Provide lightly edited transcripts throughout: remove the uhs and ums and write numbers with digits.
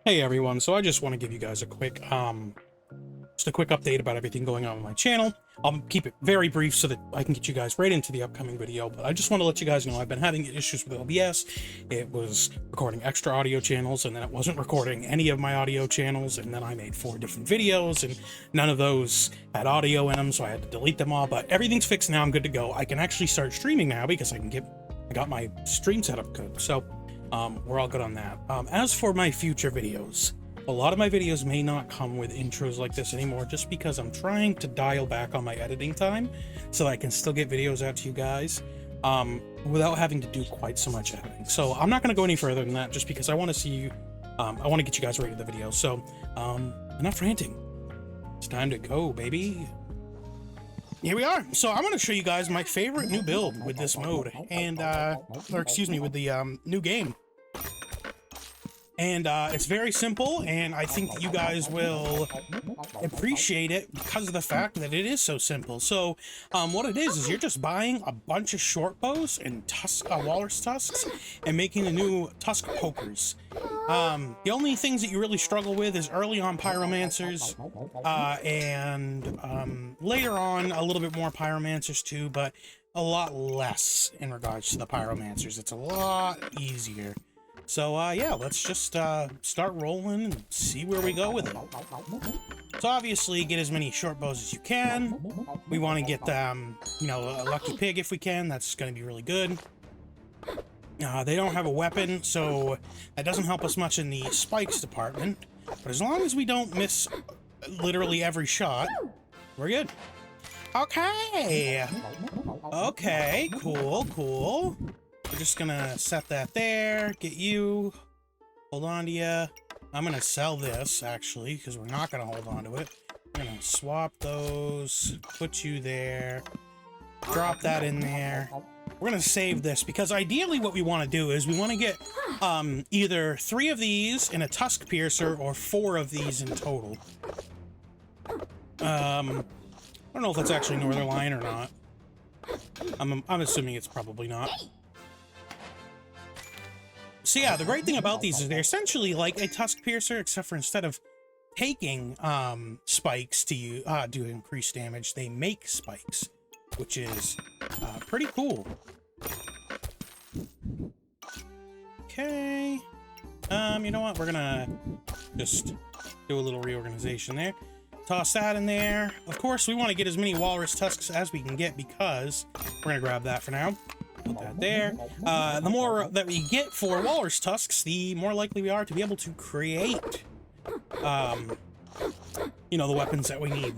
Hey everyone, so I just want to give you guys a quick update about everything going on my channel. I'll keep it very brief so that I can get you guys right into the upcoming video, but I just want to let you guys know I've been having issues with OBS. It was recording extra audio channels, and then it wasn't recording any of my audio channels, and then I made 4 different videos, and none of those had audio in them, so I had to delete them all, but everything's fixed now. I'm good to go. I can actually start streaming now because I got my stream setup good, so we're all good on that. As for my future videos, a lot of my videos may not come with intros like this anymore, just because I'm trying to dial back on my editing time so that I can still get videos out to you guys without having to do quite so much editing. So I'm not going to go any further than that, just because I want to see you, I want to get you guys ready to the video. So enough ranting. It's time to go, baby. Here we are. So I'm going to show you guys my favorite new build with this mode, and or excuse me, with the new game. And it's very simple, and I think that you guys will appreciate it because of the fact that it is so simple. So what it is you're just buying a bunch of short bows and walrus tusks and making the new tusk pokers. The only things that you really struggle with is early on pyromancers, and later on a little bit more pyromancers too, but a lot less in regards to the pyromancers. It's a lot easier. So, yeah, let's just start rolling and see where we go with it. So, obviously, get as many short bows as you can. We want to get, you know, a lucky pig if we can. That's going to be really good. They don't have a weapon, so that doesn't help us much in the spikes department. But as long as we don't miss literally every shot, we're good. Okay. Okay, cool. We're just gonna set that there, get you, hold on to you. I'm gonna sell this, actually, because we're not gonna hold on to it. We're gonna swap those, put you there, drop that in there. We're gonna save this, because ideally what we want to do is we want to get either 3 of these in a tusk piercer or 4 of these in total. I don't know if that's actually Northern Lion or not. I'm assuming it's probably not. So yeah, the great thing about these is they're essentially like a tusk piercer, except for instead of taking spikes to do increased damage, they make spikes, which is pretty cool. Okay. You know what? We're gonna just do a little reorganization there. Toss that in there. Of course, we want to get as many walrus tusks as we can get, because we're gonna grab that for now. Put that there. The more that we get for walrus tusks, the more likely we are to be able to create, you know, the weapons that we need.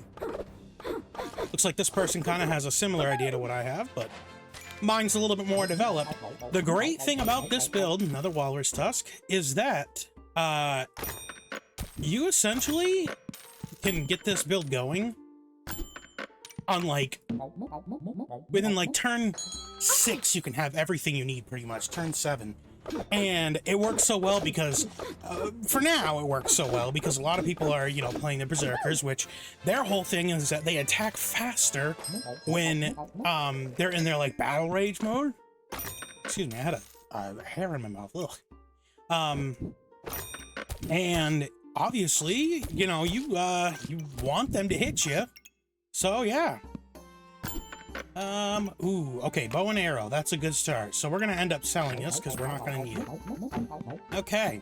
Looks like this person kind of has a similar idea to what I have, but mine's a little bit more developed. The great thing about this build, another walrus tusk, is that you essentially can get this build going on, like, within, like, turn 6, you can have everything you need, pretty much. Turn 7. And it works so well because, for now, it works so well because a lot of people are, you know, playing the Berserkers, which their whole thing is that they attack faster when, they're in their, like, battle rage mode. Excuse me, I had a hair in my mouth. Ugh. And obviously, you know, you want them to hit you. So, yeah. Ooh, okay, bow and arrow. That's a good start. So we're gonna end up selling this because we're not gonna need it. Okay.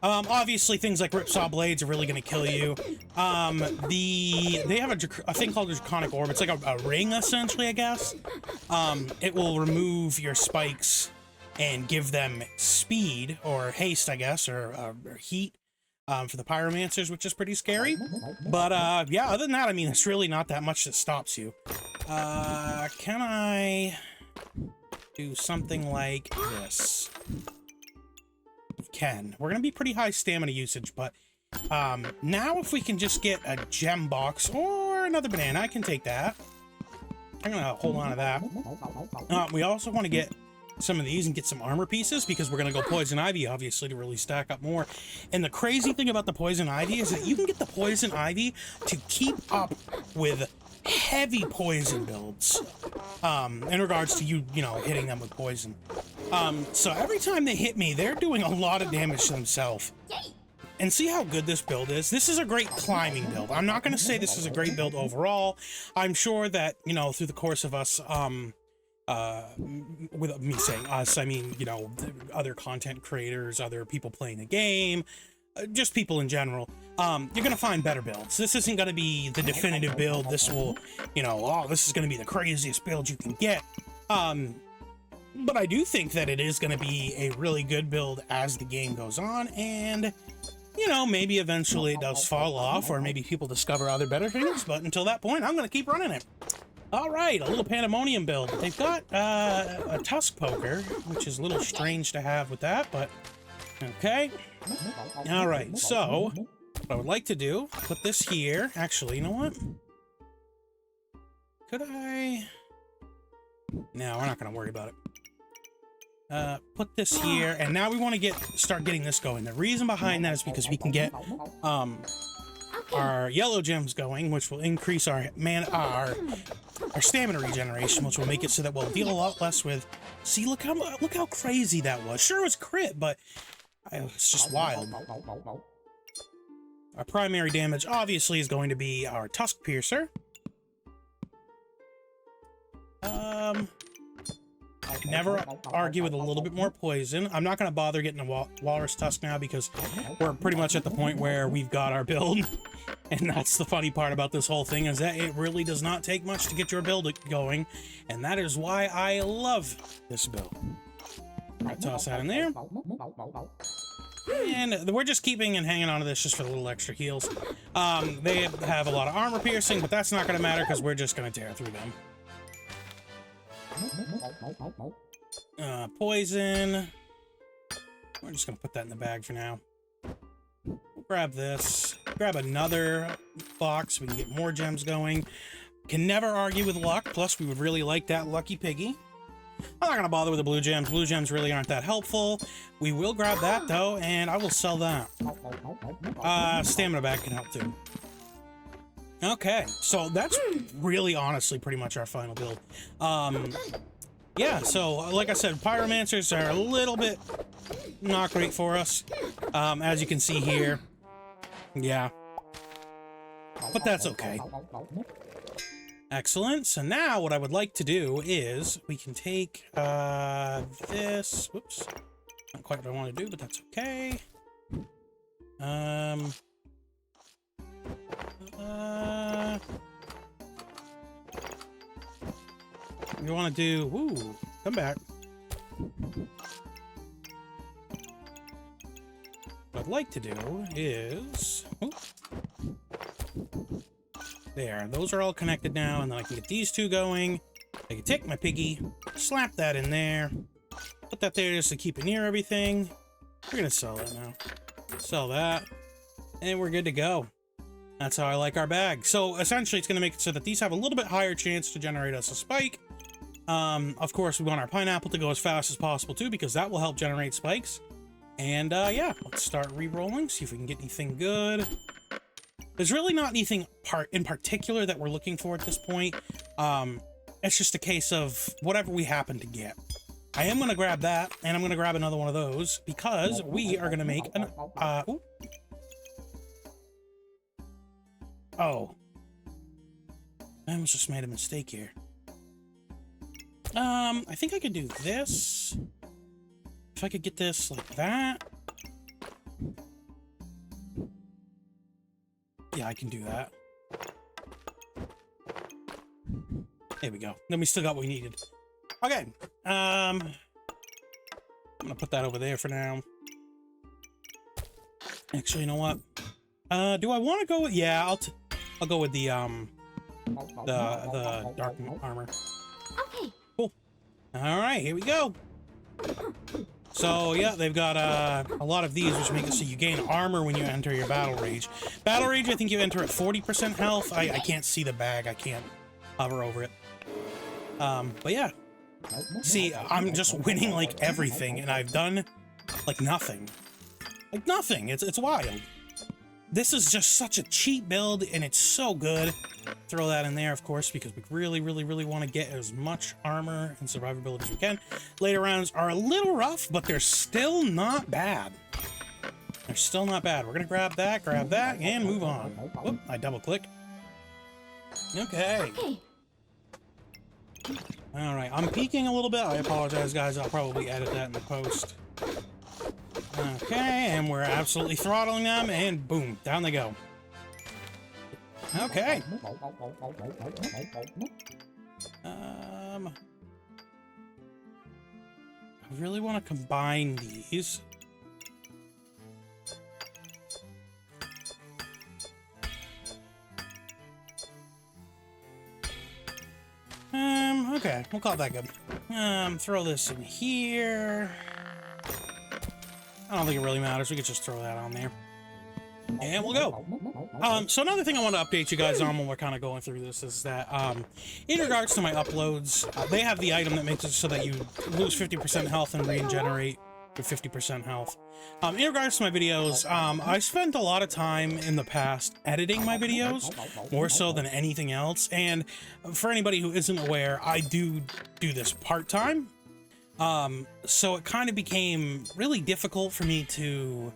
Obviously, things like ripsaw blades are really gonna kill you. They have a thing called a draconic orb. It's like a ring, essentially, I guess. It will remove your spikes and give them speed, or haste, I guess, or heat. For the pyromancers, which is pretty scary. But, yeah, other than that, I mean, it's really not that much that stops you. Can I do something like this? We can. We're gonna be pretty high stamina usage, but, now if we can just get a gem box or another banana, I can take that. I'm gonna hold on to that. We also want to get some of these and get some armor pieces, because we're gonna go poison ivy, obviously, to really stack up more. And the crazy thing about the poison ivy is that you can get the poison ivy to keep up with heavy poison builds, in regards to you know, hitting them with poison. So every time they hit me, they're doing a lot of damage to themselves. And see how good this build is? This is a great climbing build. I'm not going to say this is a great build overall. I'm sure that, you know, through the course of us, with me saying us, I mean, you know, other content creators, other people playing the game, just people in general, you're going to find better builds. This isn't going to be the definitive build. This will, you know, oh, this is going to be the craziest build you can get. But I do think that it is going to be a really good build as the game goes on, and you know, maybe eventually it does fall off, or maybe people discover other better things, but until that point, I'm going to keep running it. All right, a little pandemonium build. They've got a Tusk poker, which is a little strange to have with that, but okay. All right, so what I would like to do, put this here. Actually, you know what? Could I? No, we're not going to worry about it. Put this here, and now we want to start getting this going. The reason behind that is because we can get our yellow gems going, which will increase our stamina regeneration, which will make it so that we'll deal a lot less with. See, look how crazy that was. Sure, it was crit, but it's just wild. Our primary damage obviously is going to be our Tusk Piercer. I can never argue with a little bit more poison. I'm not going to bother getting a Walrus Tusk now because we're pretty much at the point where we've got our build. And that's the funny part about this whole thing, is that it really does not take much to get your build going. And that is why I love this build. I'll toss that in there. And we're just keeping and hanging on to this just for the little extra heals. They have a lot of armor piercing, but that's not going to matter because we're just going to tear through them. Poison. We're just gonna put that in the bag for now. We'll grab this. Grab another box so we can get more gems going. Can never argue with luck. Plus, we would really like that Lucky Piggy. I'm not gonna bother with the blue gems. Blue gems really aren't that helpful. We will grab that though, and I will sell that. Stamina bag can help too. Okay, so that's really honestly pretty much our final build. Yeah, so like I said, pyromancers are a little bit not great for us, as you can see here. Yeah, but that's okay. Excellent. So now what I would like to do is we can take this. Whoops, not quite what I want to do, but that's okay. We want to do, ooh, come back. What I'd like to do is, ooh, there, those are all connected now, and then I can get these two going. I can take my piggy, slap that in there, put that there just to keep it near everything. We're gonna sell that now. Sell that, and we're good to go. That's how I like our bag. So essentially it's going to make it so that these have a little bit higher chance to generate us a spike. Of course, we want our pineapple to go as fast as possible too, because that will help generate spikes. And yeah, let's start re-rolling, see if we can get anything good. There's really not anything in particular that we're looking for at this point. It's just a case of whatever we happen to get. I am going to grab that, and I'm going to grab another one of those, because we are going to make an... ooh. Oh. I almost just made a mistake here. I think I could do this. If I could get this like that. Yeah, I can do that. There we go. Then we still got what we needed. Okay. I'm gonna put that over there for now. Actually, you know what? Do I want to go with... Yeah, I'll go with the dark armor. Okay. Cool. All right, here we go. So yeah, they've got a lot of these, which make it so you gain armor when you enter your battle rage. Battle rage, I think you enter at 40% health. I can't see the bag. I can't hover over it. But yeah. See, I'm just winning like everything, and I've done like nothing. Like nothing. It's wild. This is just such a cheap build, and it's so good. Throw that in there, of course, because we really, really, really want to get as much armor and survivability as we can. Later rounds are a little rough, but they're still not bad. They're still not bad. We're going to grab that, and move on. Whoop, I double-clicked. Okay. All right, I'm peeking a little bit. I apologize, guys. I'll probably edit that in the post. Okay, and we're absolutely throttling them, and boom, down they go. Okay. I really want to combine these. Okay, we'll call that good. Throw this in here. I don't think it really matters. We could just throw that on there. And we'll go. So another thing I want to update you guys on when we're kind of going through this is that, in regards to my uploads, they have the item that makes it so that you lose 50% health and regenerate with 50% health. In regards to my videos, I spent a lot of time in the past editing my videos, more so than anything else. And for anybody who isn't aware, I do this part-time. So it kind of became really difficult for me to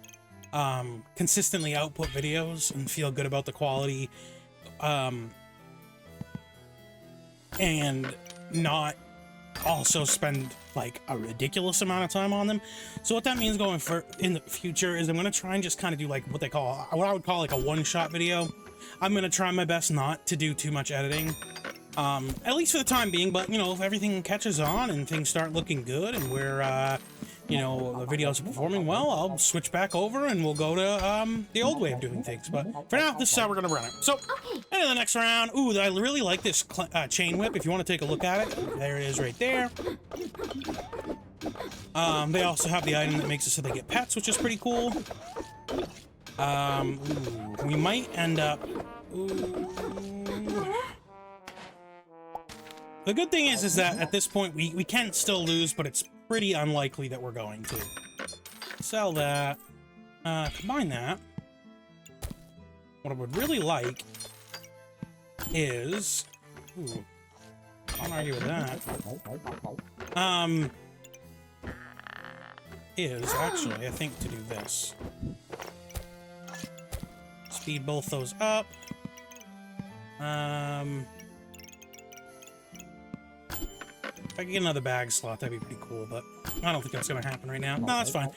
consistently output videos and feel good about the quality, and not also spend like a ridiculous amount of time on them. So what that means going for in the future is I'm going to try and just kind of do like what I would call like a one-shot video. I'm going to try my best not to do too much editing. At least for the time being, but, you know, if everything catches on and things start looking good and we're, you know, the videos are performing well, I'll switch back over and we'll go to, the old way of doing things. But for now, this is how we're going to run it. So, into the next round. Ooh, I really like this chain whip. If you want to take a look at it, there it is right there. They also have the item that makes it so they get pets, which is pretty cool. Ooh, we might end up... Ooh. The good thing is that at this point we can still lose, but it's pretty unlikely that we're going to. Sell that. Combine that. What I would really like is... Ooh, can't argue with that. Is actually, I think, to do this. Speed both those up. If I could get another bag slot, that'd be pretty cool, but I don't think that's gonna happen right now. No, that's fine.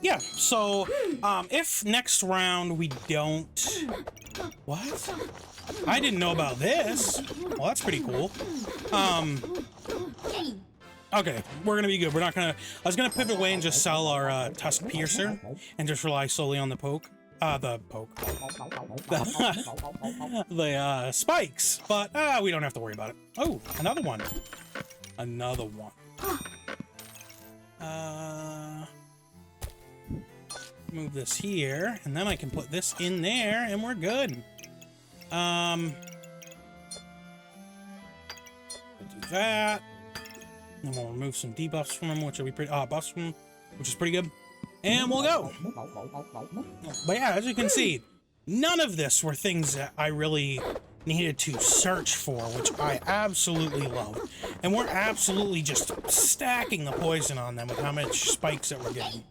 Yeah, so, if next round we don't... What? I didn't know about this. Well, that's pretty cool. Okay, we're gonna be good. We're not gonna... I was gonna pivot away and just sell our, Tusk Piercer and just rely solely on the poke. The spikes, but we don't have to worry about it. Oh, another one. Another one. Move this here, and then I can put this in there, and we're good. We'll do that. And we'll remove some debuffs from him, which will be pretty... buffs from him, which is pretty good. And we'll go. But yeah, as you can see, none of this were things that I really needed to search for, which I absolutely love. And we're absolutely just stacking the poison on them with how much spikes that we're getting.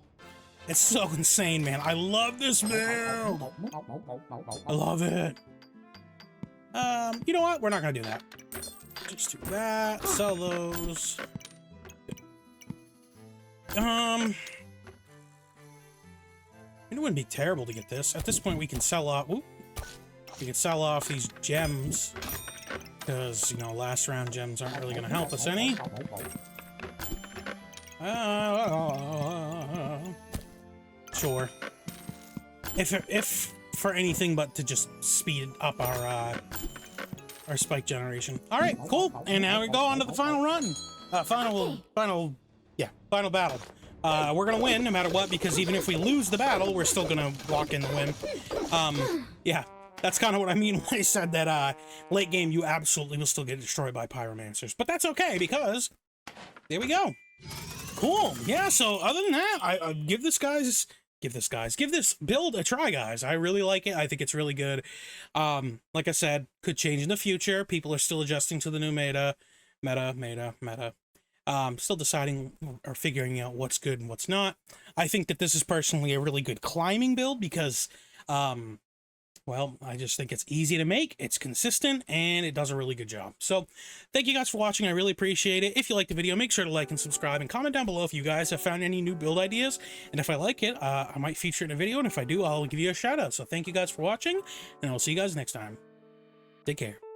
It's so insane, man. I love this build. I love it. You know what? We're not gonna do that. Just do that. Sell those. It wouldn't be terrible to get this. At this point, we can sell off... Whoop, we can sell off these gems. Because, you know, last round gems aren't really going to help us any. Sure. If for anything but to just speed up our spike generation. Alright, cool. And now we go on to the final run. Final battle. We're gonna win no matter what, because even if we lose the battle, we're still gonna walk in the win. Yeah, that's kind of what I mean when I said that, late game, you absolutely will still get destroyed by pyromancers. But that's okay, because there we go. Cool. Yeah, so other than that, I give this guy's give this build a try, guys. I really like it. I think it's really good. Like I said, could change in the future. People are still adjusting to the new meta. Still deciding or figuring out what's good and what's not. I think that this is personally a really good climbing build because, well, I just think it's easy to make, it's consistent, and it does a really good job. So, thank you guys for watching. I really appreciate it. If you liked the video, make sure to like and subscribe, and comment down below if you guys have found any new build ideas. And if I like it, I might feature it in a video, and if I do, I'll give you a shout out. So, thank you guys for watching, and I'll see you guys next time. Take care.